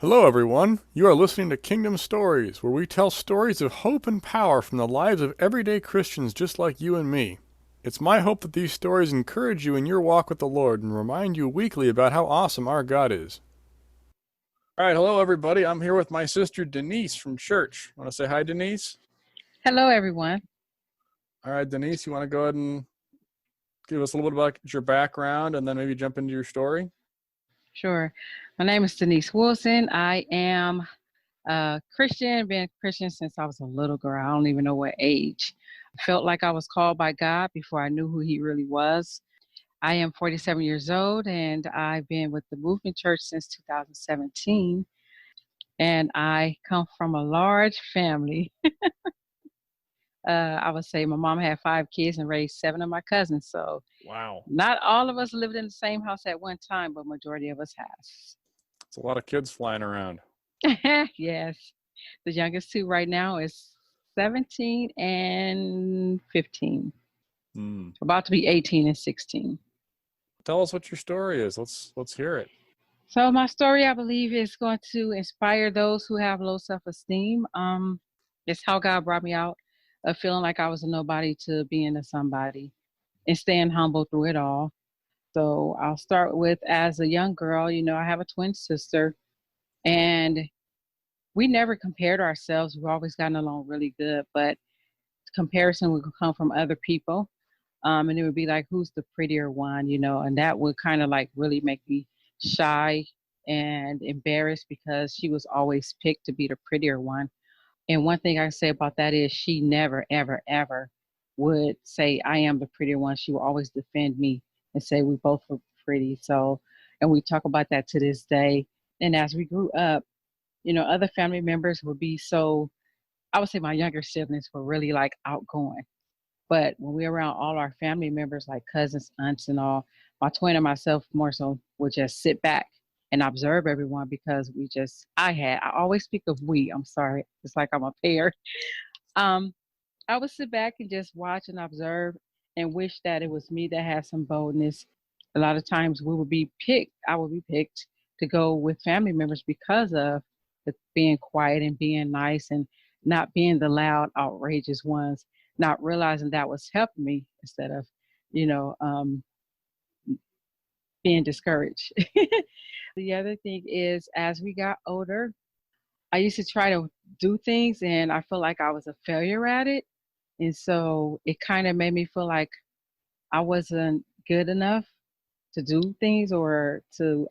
Hello, everyone. You are listening to Kingdom Stories, where we tell stories of hope and power from the lives of everyday Christians just like you and me. It's my hope that these stories encourage you in your walk with the Lord and remind you weekly about how awesome our God is. All right, hello, everybody. I'm here with my sister Denise from church. Want to say hi, Denise? Hello, everyone. All right, Denise, you want to go ahead and give us a little bit about your background and then maybe jump into your story? Sure. My name is Denise Wilson. I am a Christian, been a Christian since I was a little girl. I don't even know what age. I felt like I was called by God before I knew who He really was. I am 47 years old and I've been with the Movement Church since 2017. And I come from a large family. I would say my mom had 5 kids and raised 7 of my cousins. So Wow. not all of us lived in the same house at one time, but majority of us have. It's a lot of kids flying around. Yes. The youngest two right now is 17 and 15. Hmm. About to be 18 and 16. Tell us what your story is. Let's hear it. So my story, I believe, is going to inspire those who have low self-esteem. It's how God brought me out of feeling like I was a nobody to being a somebody and staying humble through it all. So I'll start with, as a young girl, I have a twin sister, and we never compared ourselves. We've always gotten along really good, but comparison would come from other people. And it would be like, who's the prettier one, and that would kind of like really make me shy and embarrassed because she was always picked to be the prettier one. And one thing I say about that is she never, ever, ever would say, I am the prettier one. She would always defend me and say we both were pretty. So, and we talk about that to this day. And as we grew up, other family members would be so, I would say my younger siblings were really like outgoing. But when we were around all our family members, like cousins, aunts, and all, my twin and myself more so would just sit back and observe everyone because I always speak of we, I'm sorry, it's like I'm a pair. Um, I would sit back and just watch and observe and wish that it was me that had some boldness. A lot of times I would be picked to go with family members because of being quiet and being nice and not being the loud, outrageous ones, not realizing that was helping me instead of, you know, um, being discouraged. The other thing is, as we got older, I used to try to do things and I feel like I was a failure at it. And so it kind of made me feel like I wasn't good enough to do things or to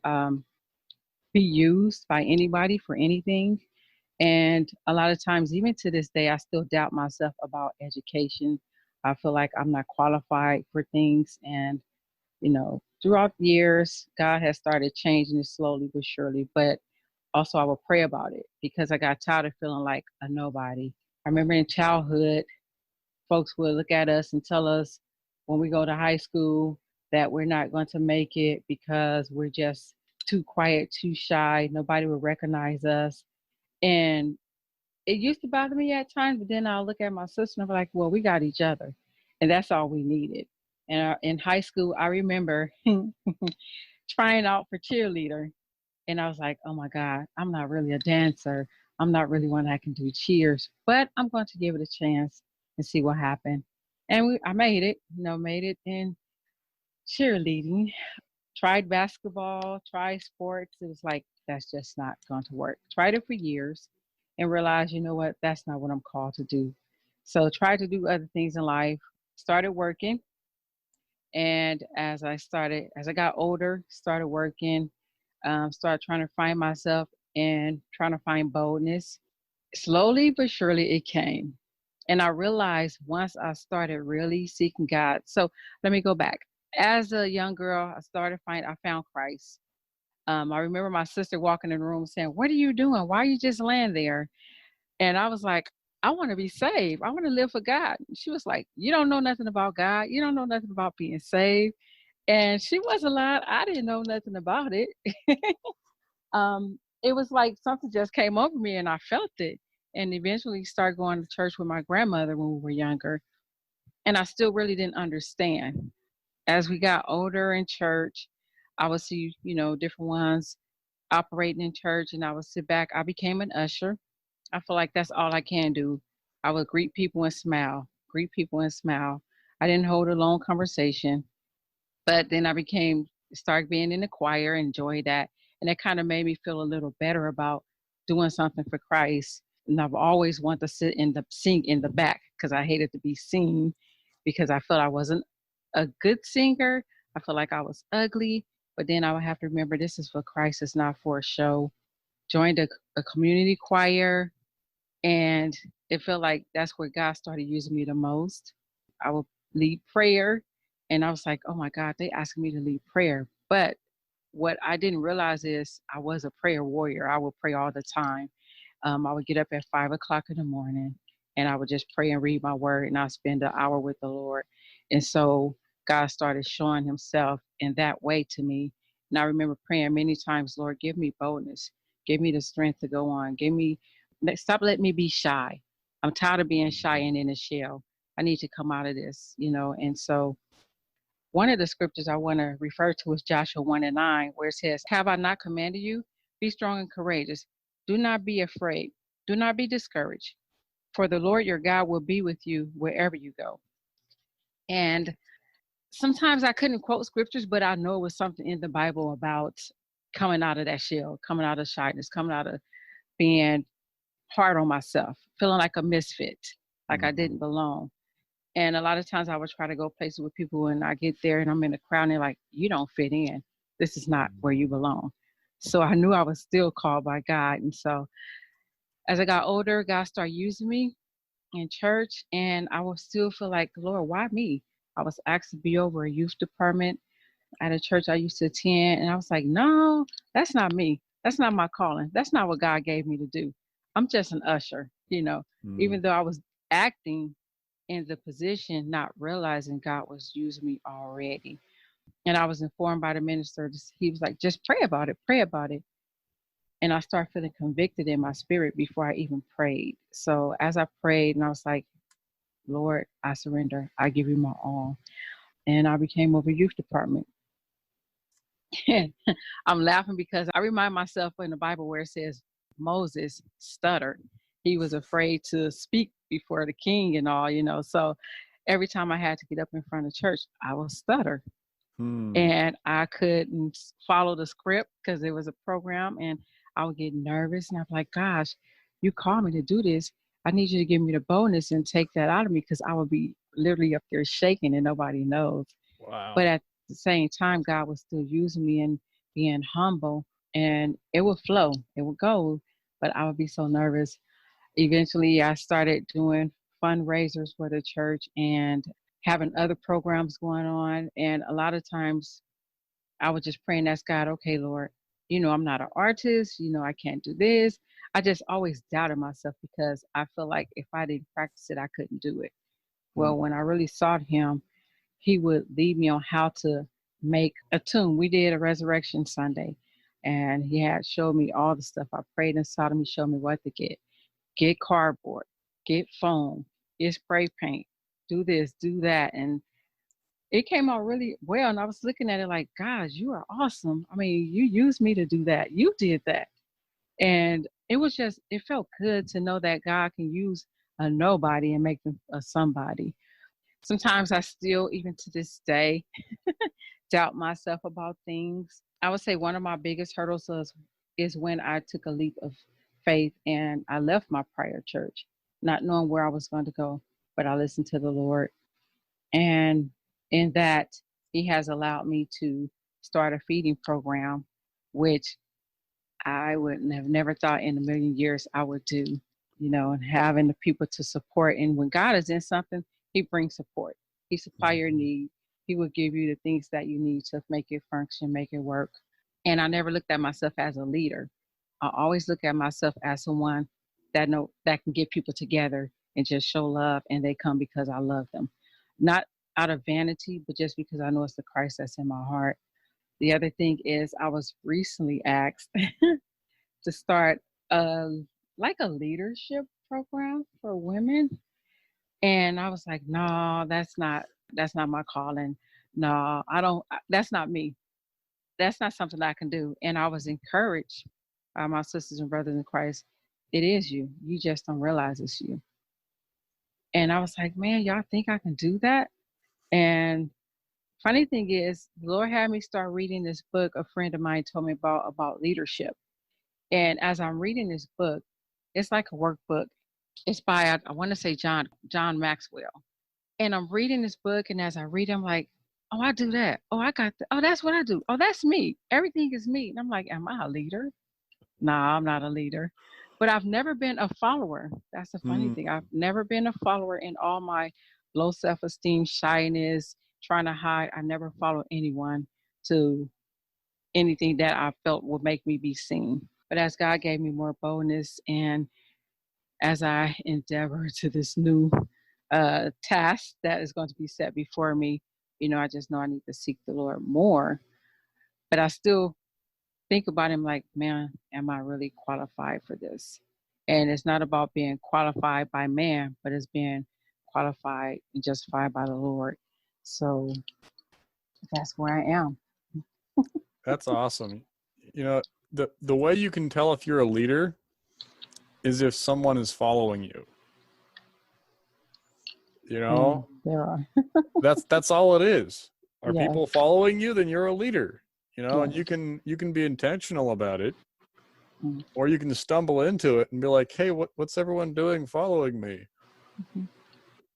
be used by anybody for anything. And a lot of times, even to this day, I still doubt myself about education. I feel like I'm not qualified for things. And, throughout the years, God has started changing it slowly but surely. But also, I will pray about it because I got tired of feeling like a nobody. I remember in childhood, folks would look at us and tell us when we go to high school that we're not going to make it because we're just too quiet, too shy. Nobody will recognize us. And it used to bother me at times, but then I'll look at my sister and I'm like, well, we got each other. And that's all we needed. And in high school, I remember trying out for cheerleader. And I was like, oh my God, I'm not really a dancer. I'm not really one that can do cheers, but I'm going to give it a chance and see what happened. And I made it, made it in cheerleading, tried basketball, tried sports. It was like, that's just not going to work. Tried it for years and realized, you know what, that's not what I'm called to do. So tried to do other things in life, started working. And as I got older, started working, started trying to find myself and trying to find boldness. Slowly but surely it came. And I realized once I started really seeking God. So let me go back. As a young girl, I found Christ. I remember my sister walking in the room saying, what are you doing? Why are you just laying there? And I was like, I want to be saved. I want to live for God. She was like, you don't know nothing about God. You don't know nothing about being saved. And she wasn't lying. I didn't know nothing about it. It was like something just came over me and I felt it. And eventually started going to church with my grandmother when we were younger. And I still really didn't understand. As we got older in church, I would see, different ones. operating in church, and I would sit back. I became an usher. I feel like that's all I can do. I would greet people and smile, greet people and smile. I didn't hold a long conversation, but then I became started being in the choir, enjoy that, and it kind of made me feel a little better about doing something for Christ. And I've always wanted to sit in the sing in the back because I hated to be seen because I felt I wasn't a good singer. I felt like I was ugly, but then I would have to remember this is for Christ, it's not for a show. Joined a community choir, and it felt like that's where God started using me the most. I would lead prayer, and I was like, oh my God, they asking me to lead prayer. But what I didn't realize is I was a prayer warrior. I would pray all the time. I would get up at 5 o'clock in the morning and I would just pray and read my word, and I'd spend an hour with the Lord. And so God started showing himself in that way to me. And I remember praying many times, Lord, give me boldness, give me the strength to go on, stop letting me be shy. I'm tired of being shy and in a shell. I need to come out of this. And so one of the scriptures I want to refer to is Joshua 1:9, where it says, have I not commanded you? Be strong and courageous. Do not be afraid. Do not be discouraged. For the Lord your God will be with you wherever you go. And sometimes I couldn't quote scriptures, but I know it was something in the Bible about coming out of that shell, coming out of shyness, coming out of being hard on myself, feeling like a misfit, like I didn't belong. And a lot of times I would try to go places with people and I get there and I'm in the crowd and they're like, you don't fit in. This is not where you belong. So I knew I was still called by God. And so as I got older, God started using me in church, and I would still feel like, Lord, why me? I was asked to be over a youth department at a church I used to attend, and I was like, no, that's not me. That's not my calling. That's not what God gave me to do. I'm just an usher, Mm. even though I was acting in the position, not realizing God was using me already. And I was informed by the minister, he was like, just pray about it, pray about it. And I started feeling convicted in my spirit before I even prayed. So as I prayed, and I was like, Lord, I surrender. I give you my all. And I became over youth department. And I'm laughing because I remind myself in the Bible where it says Moses stuttered. He was afraid to speak before the king and all. So every time I had to get up in front of church, I would stutter. Hmm. And I couldn't follow the script because it was a program, and I would get nervous and I'm like, gosh, you called me to do this. I need you to give me the bonus and take that out of me because I would be literally up there shaking and nobody knows. But Wow. at the same time, God was still using me and being humble, and it would flow, it would go, but I would be so nervous. Eventually, I started doing fundraisers for the church and having other programs going on. And a lot of times I would just pray and ask God, okay, Lord, I'm not an artist, I can't do this. I just always doubted myself because I feel like if I didn't practice it, I couldn't do it. Hmm. Well, when I really sought him, he would lead me on how to make a tune. We did a resurrection Sunday, and he had showed me all the stuff. I prayed and sought him. He showed me what to get cardboard, get foam, get spray paint, do this, do that. And it came out really well. And I was looking at it like, gosh, you are awesome. I mean, you used me to do that. You did that. And it felt good to know that God can use a nobody and make them a somebody. Sometimes I still, even to this day, doubt myself about things. I would say one of my biggest hurdles is when I took a leap of faith and I left my prior church, not knowing where I was going to go, but I listened to the Lord. And in that, He has allowed me to start a feeding program, which I would have never thought in a million years I would do, and having the people to support. And when God is in something, He brings support. He supply your need. He will give you the things that you need to make it function, make it work. And I never looked at myself as a leader. I always look at myself as someone that can get people together and just show love, and they come because I love them. Not out of vanity, but just because I know it's the Christ that's in my heart. The other thing is I was recently asked to start a like a leadership program for women. And I was like, no, that's not my calling. No, I don't that's not me. that's not something I can do. And I was encouraged by my sisters and brothers in Christ. It is you. You just don't realize it's you. And I was like, man, y'all think I can do that? And funny thing is, the Lord had me start reading this book a friend of mine told me about leadership. And as I'm reading this book, it's like a workbook. It's by I want to say John Maxwell. And I'm reading this book, and as I read, I'm like, oh, I do that. Oh, I got that. Oh, that's what I do. Oh, that's me. Everything is me. And I'm like, am I a leader? Nah, I'm not a leader. But I've never been a follower. That's the funny Mm, thing. I've never been a follower in all my low self-esteem, shyness, trying to hide. I never followed anyone to anything that I felt would make me be seen. But as God gave me more boldness, and as I endeavor to this new task that is going to be set before me, I just know I need to seek the Lord more. But I still think about him like, man, am I really qualified for this? And it's not about being qualified by man, but it's being qualified and justified by the Lord. So that's where I am. that's awesome. The way you can tell if you're a leader is if someone is following you. There are. That's all it is. Are Yeah. people following you? Then you're a leader. Yeah. And you can be intentional about it, Mm-hmm. or you can stumble into it and be like, hey, what's everyone doing following me?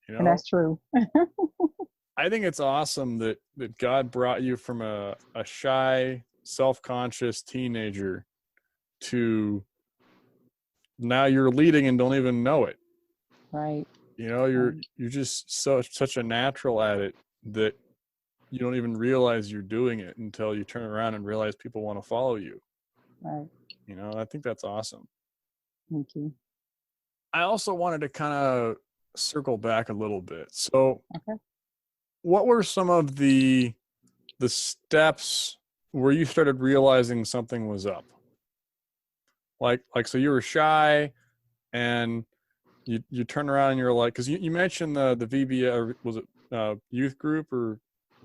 And that's true. I think it's awesome that God brought you from a shy, self-conscious teenager to now you're leading and don't even know it. Right. You're just such a natural at it that you don't even realize you're doing it until you turn around and realize people want to follow you. Right. I think that's awesome. Thank you. I also wanted to kind of circle back a little bit. So, Okay. what were some of the steps where you started realizing something was up? Like so you were shy and you turn around and you're like, because you mentioned the VBA, or was it youth group or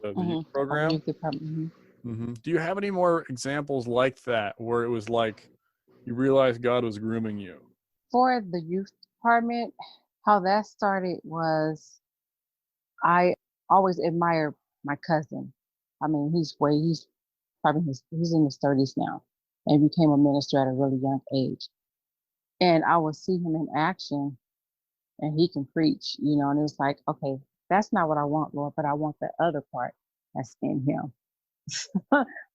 the youth program? Youth department. Do you have any more examples like that where it was like you realized God was grooming you? For the youth department, how that started was I always admired my cousin. I mean, he's probably he's in his 30s now, and became a minister at a really young age. And I would see him in action, and he can preach, and it was like, okay, that's not what I want, Lord, but I want the other part that's in him.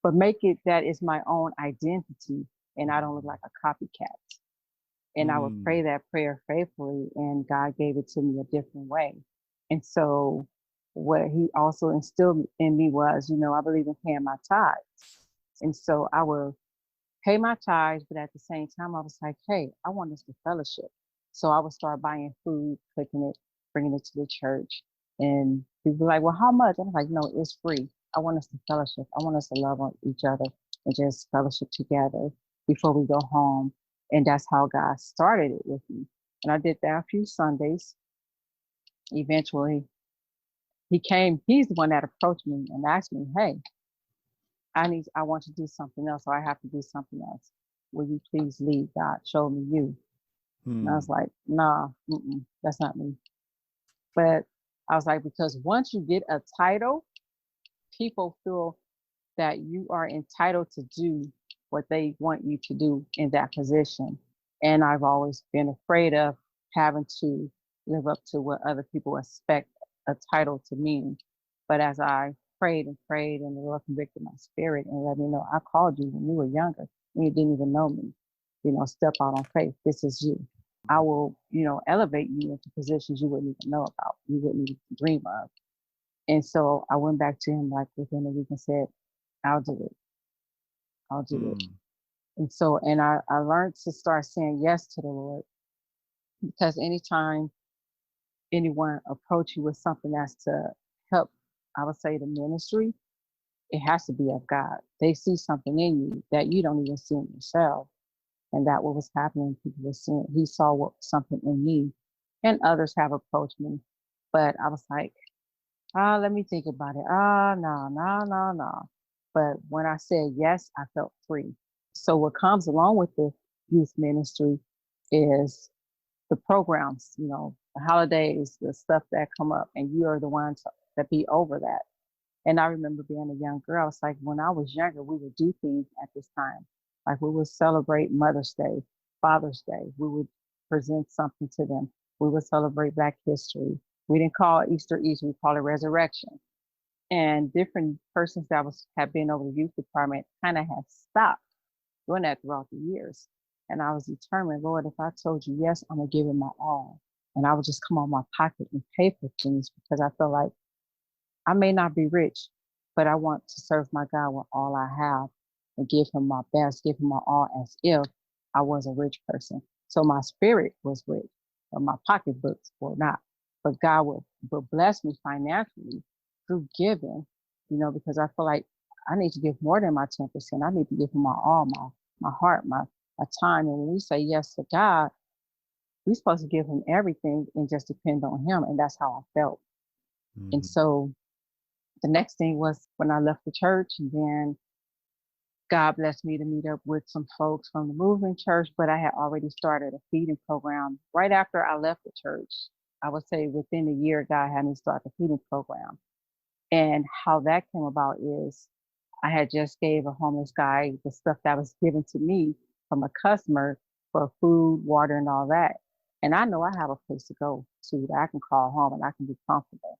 But make it that it's my own identity, and I don't look like a copycat. And I would pray that prayer faithfully, and God gave it to me a different way. And so what he also instilled in me was, I believe in paying my tithes. And so I would pay my tithes, but at the same time, I was like, hey, I want us to fellowship. So I would start buying food, cooking it, bringing it to the church. And people were like, well, how much? I'm like, no, it's free. I want us to fellowship. I want us to love on each other and just fellowship together before we go home. And that's how God started it with me. And I did that a few Sundays. Eventually, he's the one that approached me and asked me, hey, I want to do something else, or I have to do something else. Will you please lead? God, show me you. And I was like, nah, that's not me. But I was like, because once you get a title, people feel that you are entitled to do what they want you to do in that position. And I've always been afraid of having to live up to what other people expect a title to mean. But as I prayed and prayed, and the Lord convicted my spirit and let me know, I called you when you were younger, when you didn't even know me. Step out on faith. This is you. I will, elevate you into positions you wouldn't even know about, you wouldn't even dream of. And so I went back to him like within a week and said, I'll do it. I'll do it. And so, and I learned to start saying yes to the Lord, because anytime anyone approach you with something that's to help, I would say, the ministry, it has to be of God. They see something in you that you don't even see in yourself. And that what was happening, people were seeing. He saw something in me, and others have approached me. But I was like, let me think about it. No. But when I said yes, I felt free. So what comes along with the youth ministry is the programs, the holidays, the stuff that come up, and you are the ones that be over that. And I remember being a young girl. It's like when I was younger, we would do things at this time. Like we would celebrate Mother's Day, Father's Day. We would present something to them. We would celebrate Black history. We didn't call it Easter, we call it Resurrection. And different persons that have been over the youth department kind of have stopped doing that throughout the years. And I was determined, Lord, if I told you yes, I'm gonna give it my all. And I would just come out of my pocket and pay for things because I feel like I may not be rich, but I want to serve my God with all I have and give him my best, give him my all as if I was a rich person. So my spirit was rich, but my pocketbooks were not. But God will bless me financially through giving, because I feel like I need to give more than my 10%. I need to give him my all, my heart, my time. And when we say yes to God, we're supposed to give him everything and just depend on him. And that's how I felt. And so the next thing was when I left the church, and then God blessed me to meet up with some folks from the movement church, but I had already started a feeding program right after I left the church. I would say within a year, God had me start the feeding program. And how that came about is I had just gave a homeless guy the stuff that was given to me from a customer for food, water, and all that. And I know I have a place to go to that I can call home and I can be comfortable.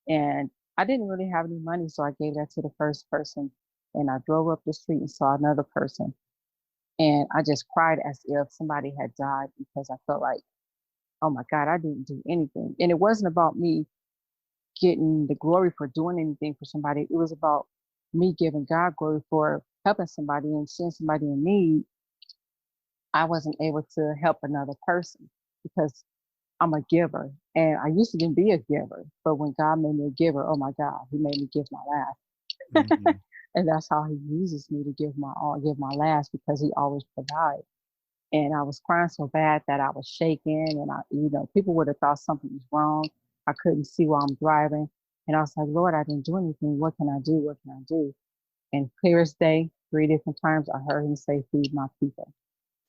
And I didn't really have any money, so I gave that to the first person. And I drove up the street and saw another person. And I just cried as if somebody had died because I felt like, oh my God, I didn't do anything. And it wasn't about me getting the glory for doing anything for somebody. It was about me giving God glory for helping somebody and seeing somebody in need. I wasn't able to help another person because I'm a giver. And I used to didn't be a giver, but when God made me a giver, oh my God, he made me give my last. And that's how he uses me to give my all, give my last, because he always provides. And I was crying so bad that I was shaking, and people would have thought something was wrong. I couldn't see while I'm driving. And I was like, Lord, I didn't do anything. What can I do? What can I do? And clear as day, 3 different times I heard him say, feed my people,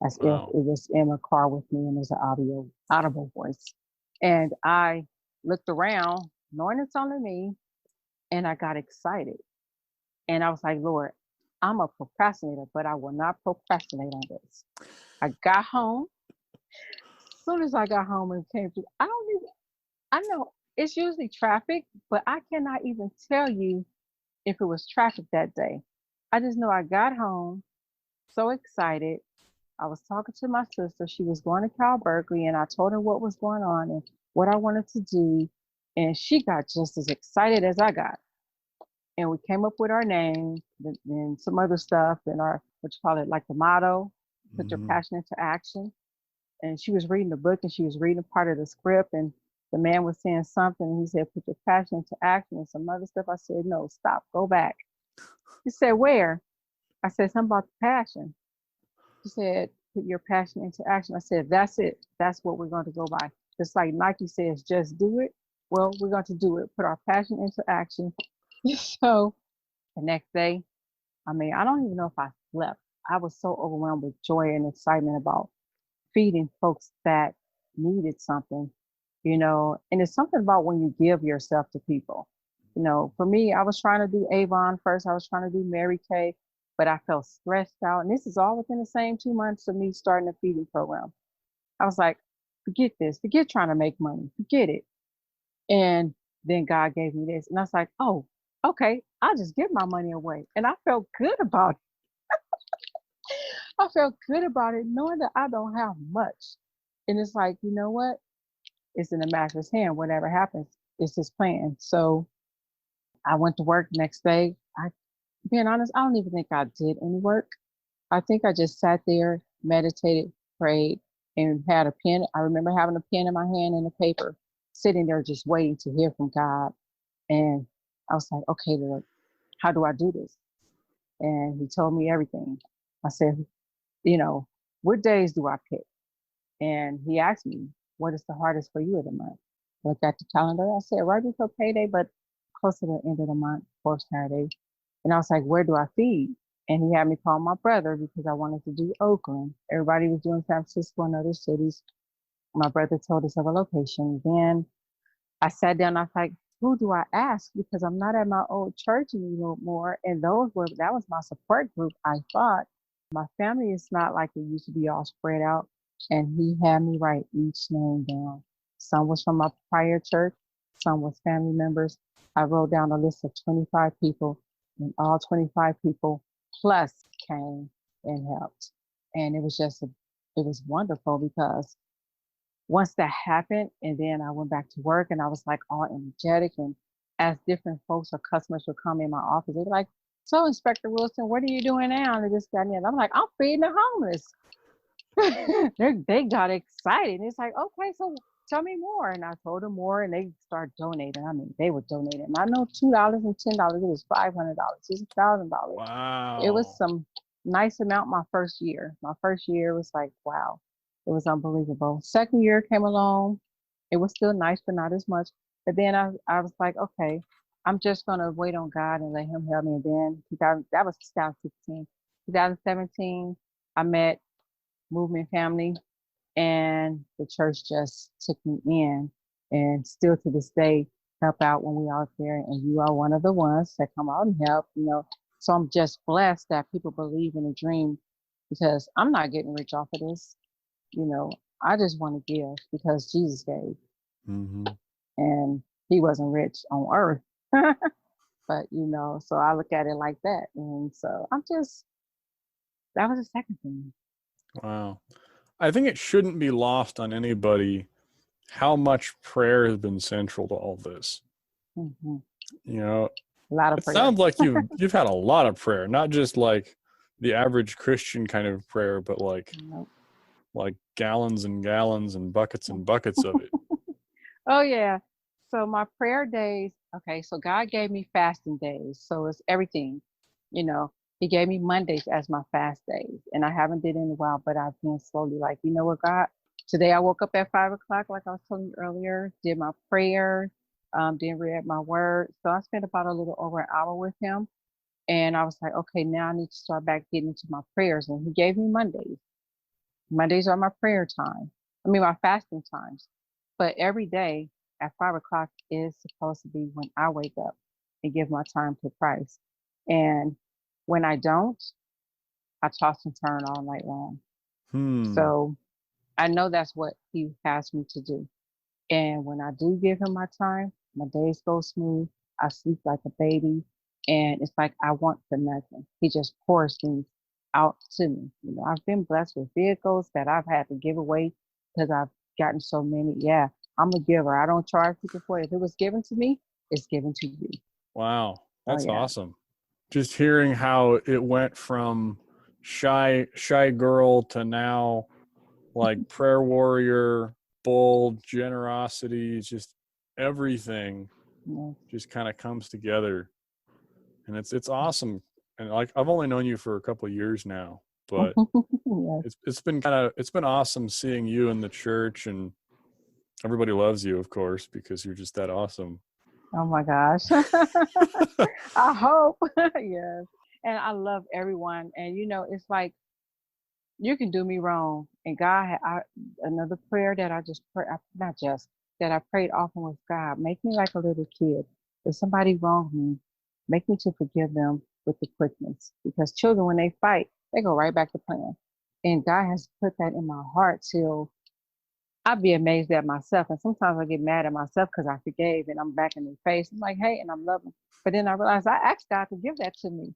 as if it was in a car with me and there's an audible voice. And I looked around, knowing it's only me, and I got excited. And I was like, Lord, I'm a procrastinator, but I will not procrastinate on this. I got home. As soon as I got home and came through, I know it's usually traffic, but I cannot even tell you if it was traffic that day. I just know I got home so excited. I was talking to my sister. She was going to Cal Berkeley, and I told her what was going on and what I wanted to do. And she got just as excited as I got. And we came up with our name and some other stuff and our, what you call it, like the motto, put your passion into action. And she was reading the book and she was reading part of the script, and the man was saying something and he said, put your passion into action and some other stuff. I said, no, stop, go back. He said, where? I said, something about the passion. She said, put your passion into action. I said, that's it. That's what we're going to go by. Just like Nike says, just do it. Well, we're going to do it. Put our passion into action. So the next day, I don't even know if I slept. I was so overwhelmed with joy and excitement about feeding folks that needed something, and it's something about when you give yourself to people. For me, I was trying to do Avon first. I was trying to do Mary Kay, but I felt stressed out. And this is all within the same 2 months of me starting a feeding program. I was like, forget this, forget trying to make money, forget it. And then God gave me this. And I was like, oh, okay, I'll just give my money away. And I felt good about it. I felt good about it, knowing that I don't have much. And it's like, you know what? It's in the master's hand. Whatever happens, it's his plan. So I went to work the next day. Being honest, I don't even think I did any work. I think I just sat there, meditated, prayed, and had a pen. I remember having a pen in my hand and a paper, sitting there just waiting to hear from God. And I was like, okay, Lord, how do I do this? And he told me everything. I said, what days do I pick? And he asked me, what is the hardest for you of the month? Looked at the calendar. I said, right before payday, but close to the end of the month, fourth Saturday. And I was like, where do I feed? And he had me call my brother because I wanted to do Oakland. Everybody was doing San Francisco and other cities. My brother told us of a location. Then I sat down. I was like, who do I ask? Because I'm not at my old church anymore. And that was my support group. I thought my family is not like it used to be all spread out. And he had me write each name down. Some was from my prior church. Some was family members. I wrote down a list of 25 people, and all 25 people plus came and helped. And it was wonderful because once that happened, and then I went back to work and I was like all energetic. And as different folks or customers would come in my office, they'd be like, so Inspector Wilson, what are you doing now? And this, that, and the other. I'm like, I'm feeding the homeless. They got excited. And it's like, okay, so tell me more. And I told them more and they started donating. I mean, they were donating. I know $2 and $10, it was $500, it was $1,000. Wow. It was some nice amount my first year. My first year was like, wow, it was unbelievable. Second year came along. It was still nice, but not as much. But then I was like, okay, I'm just going to wait on God and let him help me. And then that was 2016. 2017, I met Movement Family and the church just took me in and still to this day help out when we out there. And you are one of the ones that come out and help, So I'm just blessed that people believe in a dream because I'm not getting rich off of this. I just want to give because Jesus gave. Mm-hmm. And he wasn't rich on earth. But, so I look at it like that. And so that was the second thing. Wow. I think it shouldn't be lost on anybody how much prayer has been central to all this. Mm-hmm. A lot of it prayer. Sounds like you've had a lot of prayer, not just like the average Christian kind of prayer, but like gallons and gallons and buckets of it. Oh yeah. So my prayer days, okay, so God gave me fasting days. So it's everything, he gave me Mondays as my fast days. And I haven't did it in a while, but I've been slowly like, you know what, God, today I woke up at 5:00, like I was telling you earlier, did my prayer, then read my word. So I spent about a little over an hour with him. And I was like, okay, now I need to start back getting into my prayers. And he gave me Mondays. Mondays are my prayer time. My fasting times. But every day at 5:00 is supposed to be when I wake up and give my time to Christ. And when I don't, I toss and turn all night long. So I know that's what he has me to do. And when I do give him my time, my days go smooth. I sleep like a baby. And it's like I want for nothing. He just pours things out to me. I've been blessed with vehicles that I've had to give away because I've gotten so many. Yeah, I'm a giver. I don't charge people for it. If it was given to me, it's given to you. Wow. That's awesome. Just hearing how it went from shy girl to now like prayer warrior, bold, generosity, just everything just kind of comes together. And it's awesome. And like I've only known you for a couple of years now, but it's been awesome seeing you in the church, and everybody loves you, of course, because you're just that awesome. Oh my gosh. I hope. Yes. And I love everyone. And it's like you can do me wrong. And God, another prayer that I just pray, not just that I prayed often with God, make me like a little kid. If somebody wronged me, make me to forgive them with the quickness. Because children, when they fight, they go right back to playing. And God has put that in my heart till I'd be amazed at myself. And sometimes I get mad at myself because I forgave and I'm back in their face. I'm like, hey, and I'm loving. But then I realized I asked God to give that to me.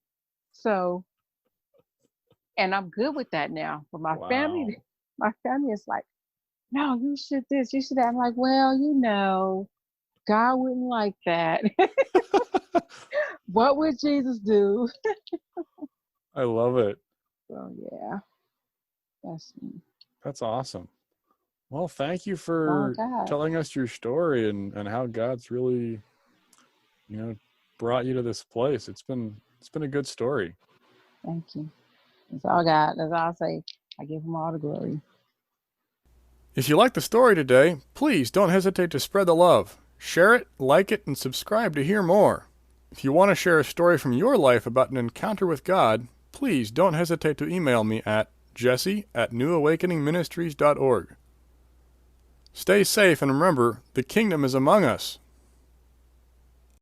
So, and I'm good with that now. But my family is like, no, you should this, you should that. I'm like, well, God wouldn't like that. What would Jesus do? I love it. So yeah, that's me. That's awesome. Well, thank you for telling us your story and how God's really, brought you to this place. It's been a good story. Thank you. That's all God. That's all I say. I give him all the glory. If you like the story today, please don't hesitate to spread the love. Share it, like it, and subscribe to hear more. If you want to share a story from your life about an encounter with God, please don't hesitate to email me at jesse@newawakeningministries.org. Stay safe and remember, the kingdom is among us.